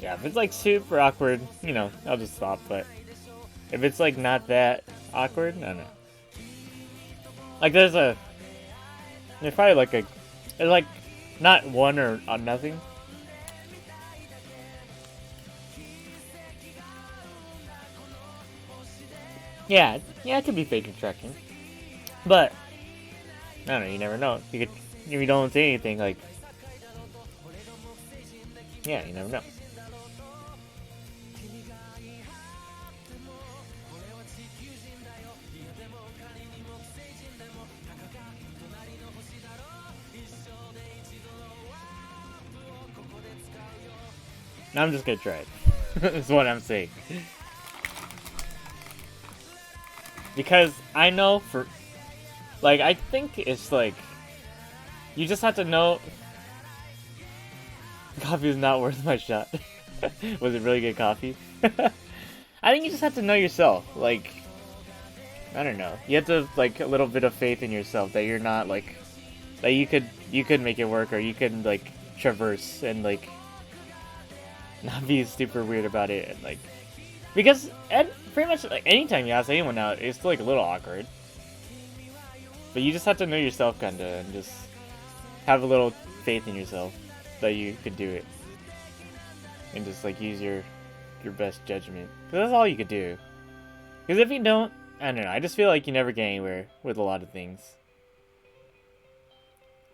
Yeah, if it's like super awkward, you know, I'll just stop. But if it's like not that awkward, I don't know. Like there's probably like there's like not one or nothing. Yeah, yeah, it could be fake attraction, but I don't know. You never know. You could if you don't say anything, like yeah, you never know. I'm just gonna try it. That's what I'm saying. Because I know for like I think it's like you just have to know coffee is not worth my shot. Was it really good coffee? I think you just have to know yourself. Like I don't know. You have to like a little bit of faith in yourself that you're not like that you could make it work or you could like traverse and like not be super weird about it and like because and pretty much like anytime you ask anyone out, it's like a little awkward. But you just have to know yourself kinda and just have a little faith in yourself that you could do it. And just like use your best judgment. Cause that's all you could do. Because if you don't, I don't know, I just feel like you never get anywhere with a lot of things.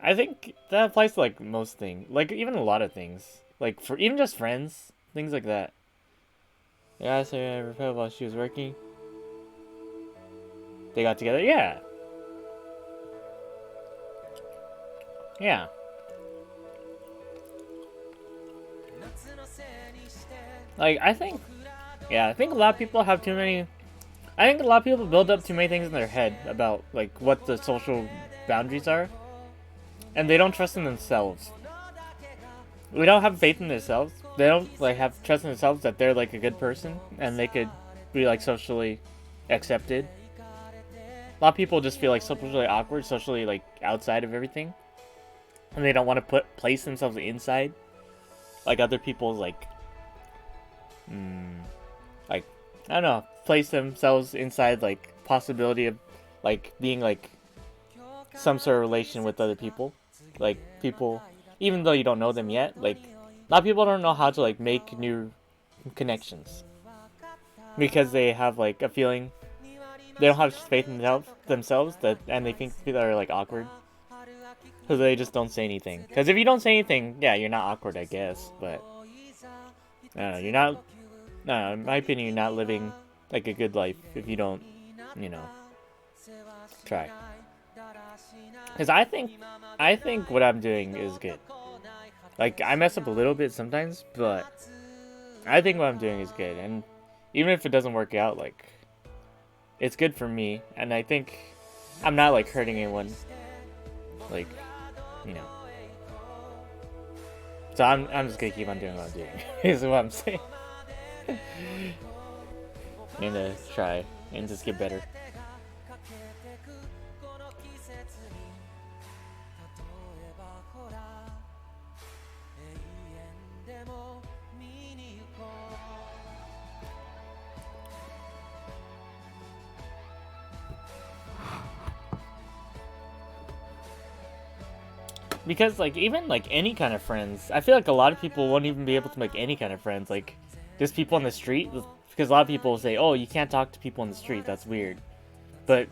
I think that applies to like most things. Like even a lot of things. Like for even just friends, things like that. Yeah, I say I repelled while she was working. They got together. Yeah, yeah. Like I think, yeah, I think a lot of people have too many. I think a lot of people build up too many things in their head about like what the social boundaries are, and they don't trust in themselves. We don't have faith in themselves. They don't like have trust in themselves that they're like a good person and they could be like socially accepted. A lot of people just feel like socially awkward, socially like outside of everything, and they don't want to place themselves inside like other people's like I don't know, place themselves inside like possibility of like being like some sort of relation with other people, like people, even though you don't know them yet. Like a lot of people don't know how to like make new connections because they have like a feeling they don't have faith in themselves that and they think people are like awkward, so they just don't say anything. Because if you don't say anything, yeah, you're not awkward, I guess. But I don't know, you're not. No, in my opinion, you're not living like a good life if you don't, you know, try. Because I think what I'm doing is good. Like I mess up a little bit sometimes, but I think what I'm doing is good. And even if it doesn't work out, like it's good for me. And I think I'm not like hurting anyone. Like, you know. So I'm just gonna keep on doing what I'm doing. Is what I'm saying. And try and just get better. Because like even like any kind of friends, I feel like a lot of people won't even be able to make any kind of friends. Like just people on the street, because a lot of people say, "Oh, you can't talk to people on the street. That's weird." But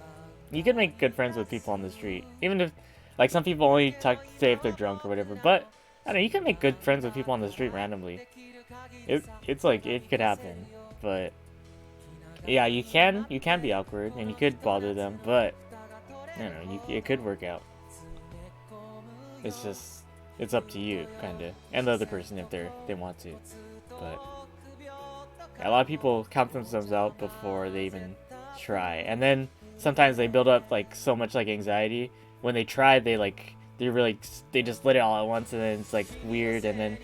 you can make good friends with people on the street, even if like some people only talk say if they're drunk or whatever. But I don't know, you can make good friends with people on the street randomly. It's like it could happen, but yeah, you can be awkward and you could bother them, but I don't know, it could work out. It's just it's up to you, kind of, and the other person if they want to. But a lot of people count themselves out before they even try, and then sometimes they build up like so much like anxiety when they try. They really they just let it all at once, and then it's like weird, and then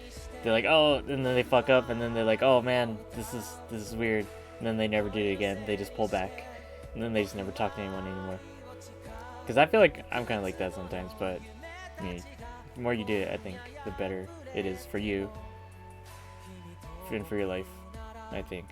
they're like oh, and then they fuck up, and then they're like oh man, this is weird, and then they never do it again. They just pull back, and then they just never talk to anyone anymore. Because I feel like I'm kind of like that sometimes, but the more you do it, I think the better it is for you. and for your life, I think.